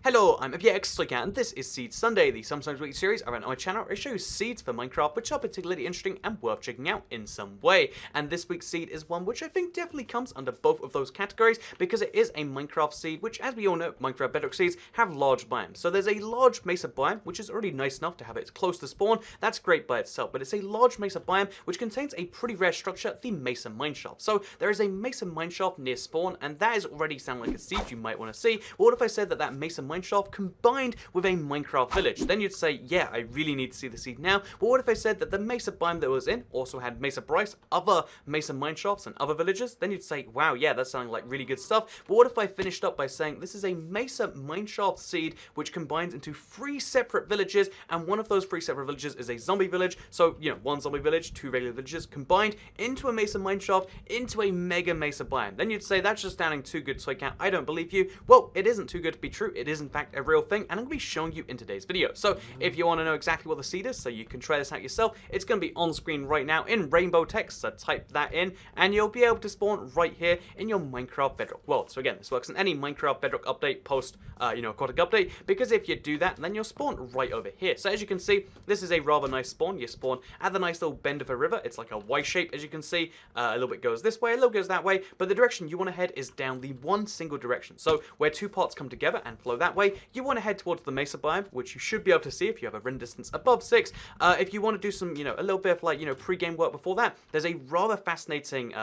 Hello, I'm MPX, and this is Seed Sunday, the Sometimes Weekly series I run on my channel. I show you seeds for Minecraft which are particularly interesting and worth checking out in some way. And this week's seed is one which I think definitely comes under both of those categories because it is a Minecraft seed, which, as we all know, Minecraft Bedrock seeds have large biomes. So there's a large Mesa biome, which is already nice enough to have it close to spawn. That's great by itself, but it's a large Mesa biome which contains a pretty rare structure, the Mesa Mineshaft. So there is a Mesa Mineshaft near spawn, and that is already sounding like a seed you might want to see. But what if I said that that Mesa Mineshaft combined with a Minecraft village? Then you'd say, yeah, I really need to see the seed now. But what if I said that the Mesa biome that it was in also had Mesa Bryce, other Mesa Mineshafts, and other villages? Then you'd say, wow, yeah, that's sounding like really good stuff. But what if I finished up by saying this is a Mesa Mineshaft seed which combines into 3 separate villages, and one of those 3 separate villages is a zombie village. So, you know, 1 zombie village, 2 regular villages combined into a Mesa Mineshaft, into a mega Mesa biome. Then you'd say that's just sounding too good so I don't believe you. Well, it isn't too good to be true. It is in fact a real thing, and I'm going to be showing you in today's video. So if you want to know exactly what the seed is so you can try this out yourself, it's going to be on screen right now in rainbow text, so type that in and you'll be able to spawn right here in your Minecraft Bedrock world. So again, this works in any Minecraft Bedrock update post aquatic update, because if you do that, then you'll spawn right over here. So as you can see, this is a rather nice spawn. You spawn at the nice little bend of a river. It's like a Y shape, as you can see. A little bit goes this way, a little goes that way, but the direction you want to head is down the one single direction. So where 2 parts come together and flow that way, you want to head towards the Mesa biome, which you should be able to see if you have a run distance above 6. If you want to do some, a little bit of like, pre-game work before that, there's a rather fascinating,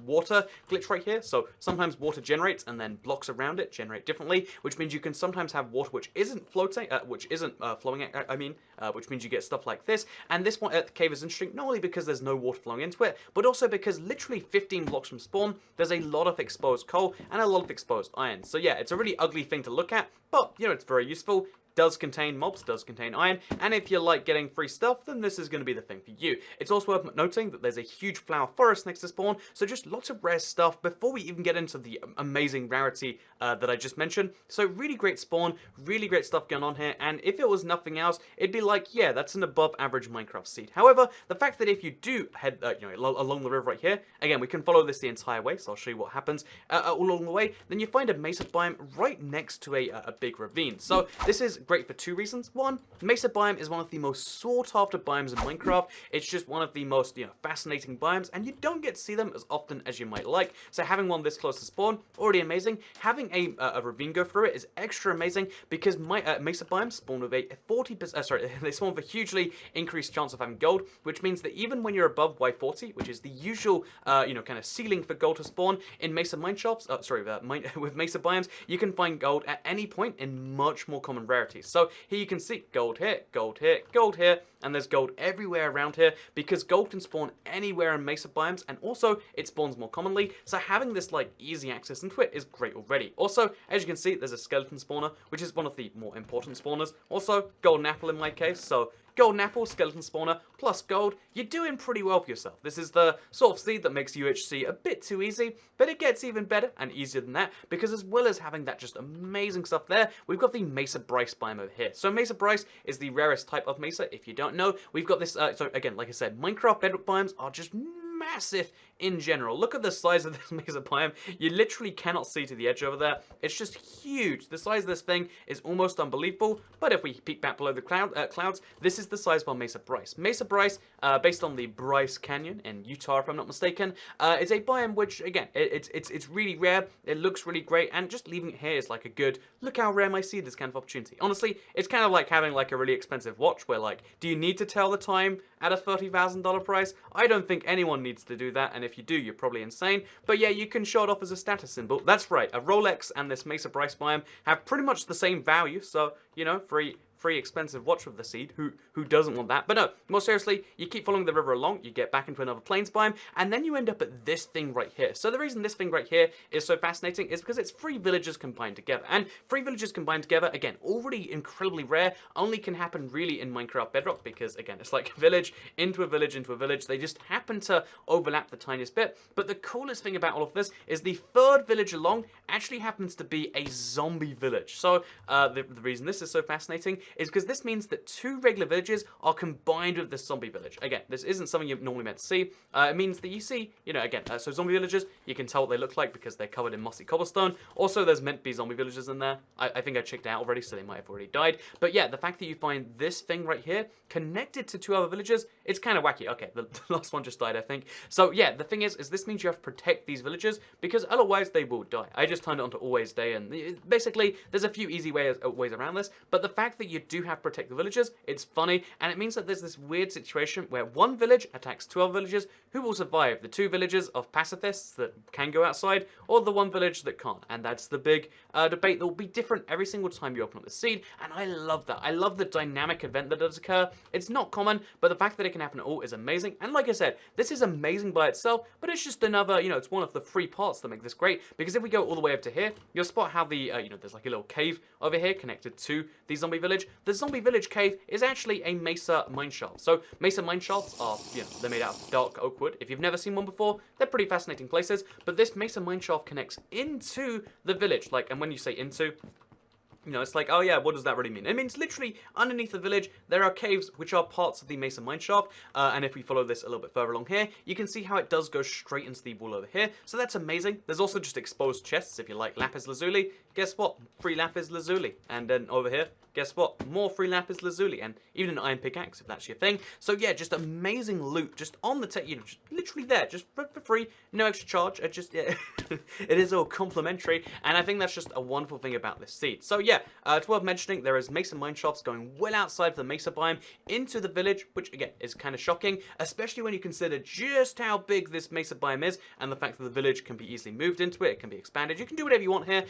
water glitch right here. So sometimes water generates and then blocks around it generate differently, which means you can sometimes have water which isn't floating, flowing, which means you get stuff like this. And this one at the cave is interesting, not only because there's no water flowing into it, but also because literally 15 blocks from spawn, there's a lot of exposed coal and a lot of exposed iron. So yeah, it's a really ugly thing to look at, but, it's very useful. Does contain mobs, does contain iron, and if you like getting free stuff, then this is going to be the thing for you. It's also worth noting that there's a huge flower forest next to spawn, so just lots of rare stuff before we even get into the amazing rarity that I just mentioned. So really great spawn, really great stuff going on here, and if it was nothing else, it'd be like, yeah, that's an above average Minecraft seed. However, the fact that if you do head along the river right here, again, we can follow this the entire way, so I'll show you what happens all along the way, then you find a Mesa biome right next to a big ravine. So this is great for 2 reasons. One, Mesa biome is one of the most sought after biomes in Minecraft. It's just one of the most fascinating biomes, and you don't get to see them as often as you might like. So having one this close to spawn, already amazing. Having a ravine go through it is extra amazing because Mesa biomes spawn with a 40%. They spawn with a hugely increased chance of having gold, which means that even when you're above Y40, which is the usual kind of ceiling for gold to spawn in Mesa Mineshafts, with Mesa biomes, you can find gold at any point in much more common rarities. So here you can see gold here, gold here, gold here, and there's gold everywhere around here because gold can spawn anywhere in Mesa biomes, and also it spawns more commonly, so having this like easy access into it is great already. Also, as you can see, there's a skeleton spawner, which is one of the more important spawners. Also, golden apple in my case, so golden apple, skeleton spawner, plus gold, you're doing pretty well for yourself. This is the sort of seed that makes UHC a bit too easy, but it gets even better and easier than that, because as well as having that just amazing stuff there, we've got the Mesa Bryce biome over here. So Mesa Bryce is the rarest type of Mesa, if you don't know. We've got this, so again, like I said, Minecraft Bedrock biomes are just massive in general. Look at the size of this Mesa biome. You literally cannot see to the edge over there. It's just huge. The size of this thing is almost unbelievable, but if we peek back below the clouds, this is the size of our Mesa Bryce. Mesa Bryce, based on the Bryce Canyon in Utah, if I'm not mistaken, is a biome which, again, it's really rare, it looks really great, and just leaving it here is like a good, look how rare my seed is kind of opportunity. Honestly, it's kind of like having like a really expensive watch where like, do you need to tell the time at a $30,000 price? I don't think anyone needs to do that, and if you do, you're probably insane. But yeah, you can show it off as a status symbol. That's right, a Rolex and this Mesa Bryce biome have pretty much the same value, so, free expensive watch with the seed. Who doesn't want that? But no, more seriously, you keep following the river along, you get back into another plains biome, and then you end up at this thing right here. So the reason this thing right here is so fascinating is because it's 3 villages combined together. And 3 villages combined together, again, already incredibly rare, only can happen really in Minecraft Bedrock because, again, it's like a village into a village into a village. They just happen to overlap the tiniest bit. But the coolest thing about all of this is the 3rd village along actually happens to be a zombie village. So the reason this is so fascinating is because this means that 2 regular villages are combined with this zombie village. Again, this isn't something you're normally meant to see. It means that you see, you know, again, so zombie villages, you can tell what they look like because they're covered in mossy cobblestone. Also, there's meant to be zombie villages in there. I think I checked out already, so they might have already died. But yeah, the fact that you find this thing right here connected to 2 other villages, it's kind of wacky. Okay, the last one just died, I think. So yeah, the thing is this means you have to protect these villages because otherwise they will die. I just turned it on to always day, and basically there's a few easy ways around this, but the fact that you do have to protect the villagers, it's funny, and it means that there's this weird situation where one village attacks 2 other villages. Who will survive? The 2 villages of pacifists that can go outside, or the 1 village that can't? And that's the big debate that will be different every single time you open up the seed, and I love that. I love the dynamic event that does occur. It's not common, but the fact that it can happen at all is amazing, and like I said, this is amazing by itself, but it's just another, you know, it's one of the 3 parts that make this great, because if we go all the way up to here, you'll spot how the, you know, there's like a little cave over here connected to the zombie village. The zombie village cave is actually a Mesa mineshaft. So Mesa mineshafts are, you know, they're made out of dark oak wood. If you've never seen one before, they're pretty fascinating places, but this Mesa mineshaft connects into the village, like, and when you say into, you know, it's like, oh yeah, what does that really mean? It means literally underneath the village, there are caves which are parts of the Mesa mineshaft, and if we follow this a little bit further along here, you can see how it does go straight into the wall over here, so that's amazing. There's also just exposed chests if you like lapis lazuli. Guess what? Free lapis lazuli. And then over here, guess what? More free lapis lazuli, and even an iron pickaxe if that's your thing. So yeah, just amazing loot, just on the you know, just literally there, just for free, no extra charge. It just, yeah, it is all complimentary, and I think that's just a wonderful thing about this seed. So yeah, it's worth mentioning there is Mesa mineshafts going well outside of the Mesa biome into the village, which again is kind of shocking, especially when you consider just how big this Mesa biome is, and the fact that the village can be easily moved into it, it can be expanded. You can do whatever you want here.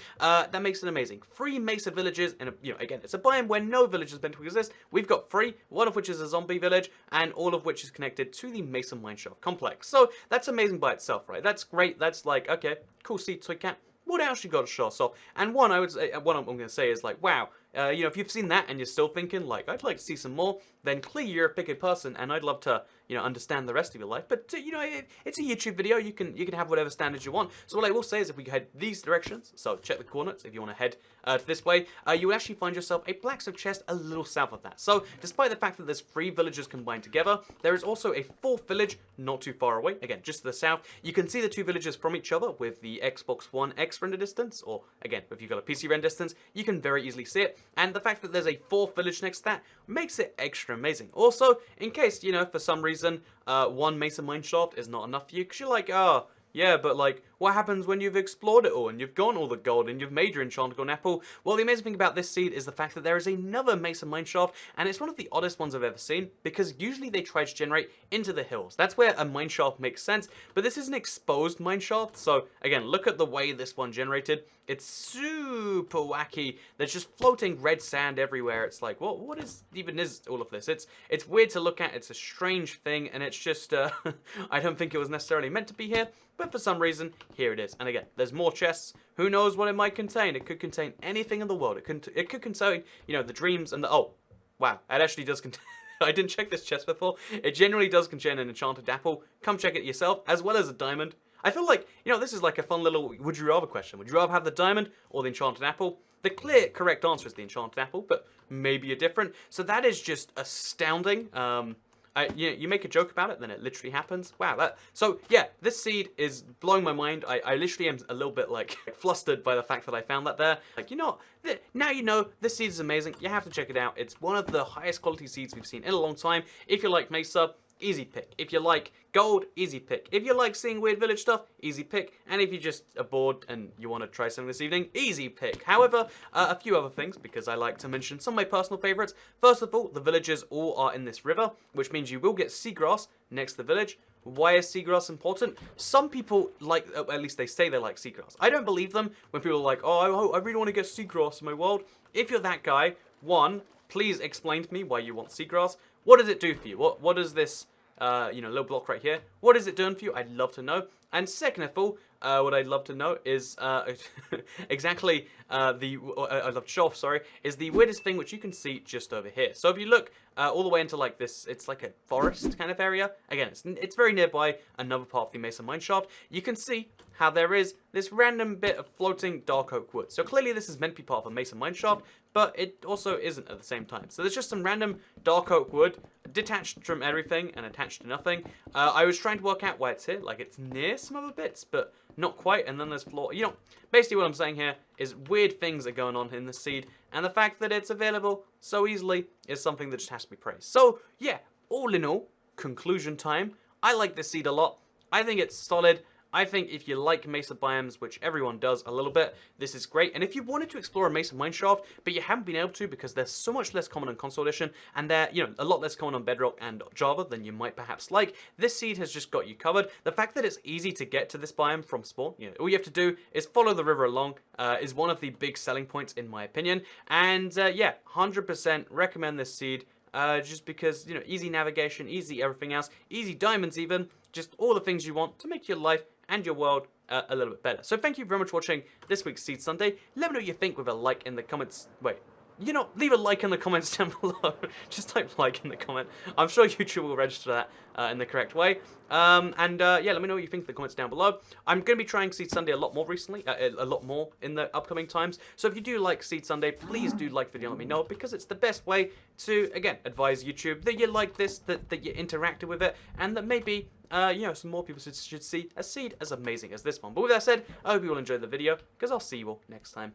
That makes it amazing. 3 Mesa villages, and you know, again, it's a biome where no village is meant to exist. We've got 3, one of which is a zombie village, and all of which is connected to the Mesa mineshaft complex. So that's amazing by itself, right? That's great. That's like, okay, cool seed, toy cat. What else you got to show us off? And one, I would say, what I'm going to say is like, wow, you know, if you've seen that and you're still thinking like, I'd like to see some more, then clearly you're a picky person, and I'd love to, you know, understand the rest of your life. But you know, it's a YouTube video. You can have whatever standards you want. So what I will say is, if we head these directions, so check the coordinates if you want to head to this way, you will actually find yourself a blacksmith chest a little south of that. So despite the fact that there's 3 villages combined together, there is also a 4th village not too far away. Again, just to the south. You can see the 2 villages from each other with the Xbox One X render distance, or again, if you've got a PC render distance, you can very easily see it. And the fact that there's a 4th village next to that makes it extra amazing. Also, in case, you know, for some reason, 1 Mesa mineshaft is not enough for you, because you're like, oh, yeah, but like, what happens when you've explored it all and you've gotten all the gold and you've made your Enchanted Apple? Well, the amazing thing about this seed is the fact that there is another Mesa mineshaft, and it's one of the oddest ones I've ever seen, because usually they try to generate into the hills. That's where a mineshaft makes sense, but this is an exposed mineshaft, so again, look at the way this one generated. It's super wacky. There's just floating red sand everywhere. It's like, well, what even is all of this? It's weird to look at. It's a strange thing, and it's just, I don't think it was necessarily meant to be here, but for some reason, here it is. And again, there's more chests. Who knows what it might contain? It could contain anything in the world. It could contain, you know, the dreams and the, oh, wow, it actually does contain, I didn't check this chest before. It generally does contain an Enchanted Apple. Come check it yourself, as well as a diamond. I feel like, you know, this is like a fun little would you rather question. Would you rather have the diamond or the Enchanted Apple? The clear correct answer is the Enchanted Apple, but maybe you're different. So that is just astounding. You make a joke about it, then it literally happens. Wow. So yeah, this seed is blowing my mind. I literally am a little bit like flustered by the fact that I found that there. Like, you know, now you know this seed is amazing. You have to check it out. It's one of the highest quality seeds we've seen in a long time. If you like Mesa, easy pick. If you like gold, easy pick. If you like seeing weird village stuff, easy pick. And if you just are bored and you want to try something this evening, easy pick. However, a few other things, because I like to mention some of my personal favorites. First of all, the villages all are in this river, which means you will get seagrass next to the village. Why is seagrass important? Some people like, at least they say they like seagrass. I don't believe them when people are like, oh, I really want to get seagrass in my world. If you're that guy, one, please explain to me why you want seagrass. What does it do for you? What does this, you know, little block right here, what is it doing for you? I'd love to know. And second of all, what I'd love to know is exactly I'd love to show off, sorry, is the weirdest thing which you can see just over here. So if you look all the way into like this, it's like a forest kind of area. Again, it's very nearby another part of the Mesa Mineshaft. You can see how there is this random bit of floating dark oak wood. So clearly this is meant to be part of a Mesa Mineshaft, but it also isn't at the same time. So there's just some random dark oak wood detached from everything and attached to nothing. I was trying to work out why it's here, like it's near some other bits, but not quite. And then there's floor. You know, basically what I'm saying here is weird things are going on in the seed, and the fact that it's available so easily is something that just has to be praised. So yeah, all in all, conclusion time. I like this seed a lot. I think it's solid. I think if you like Mesa biomes, which everyone does a little bit, this is great. And if you wanted to explore a Mesa Mineshaft, but you haven't been able to because they're so much less common on Console Edition, and they're, you know, a lot less common on Bedrock and Java than you might perhaps like, this seed has just got you covered. The fact that it's easy to get to this biome from spawn, you know, all you have to do is follow the river along, is one of the big selling points in my opinion. And yeah, 100% recommend this seed. Just because, you know, easy navigation, easy everything else, easy diamonds even, just all the things you want to make your life and your world a little bit better. So thank you very much for watching this week's Seed Sunday. Let me know what you think with a like in the comments. Wait, you know, leave a like in the comments down below. Just type like in the comment. I'm sure YouTube will register that in the correct way. Yeah, let me know what you think in the comments down below. I'm going to be trying Seed Sunday a lot more recently, a lot more in the upcoming times. So if you do like Seed Sunday, please do like the video and let me know, because it's the best way to, again, advise YouTube that you like this, that you interacted with it, and that maybe you know, some more people should see a seed as amazing as this one. But with that said, I hope you all enjoyed the video, because I'll see you all next time.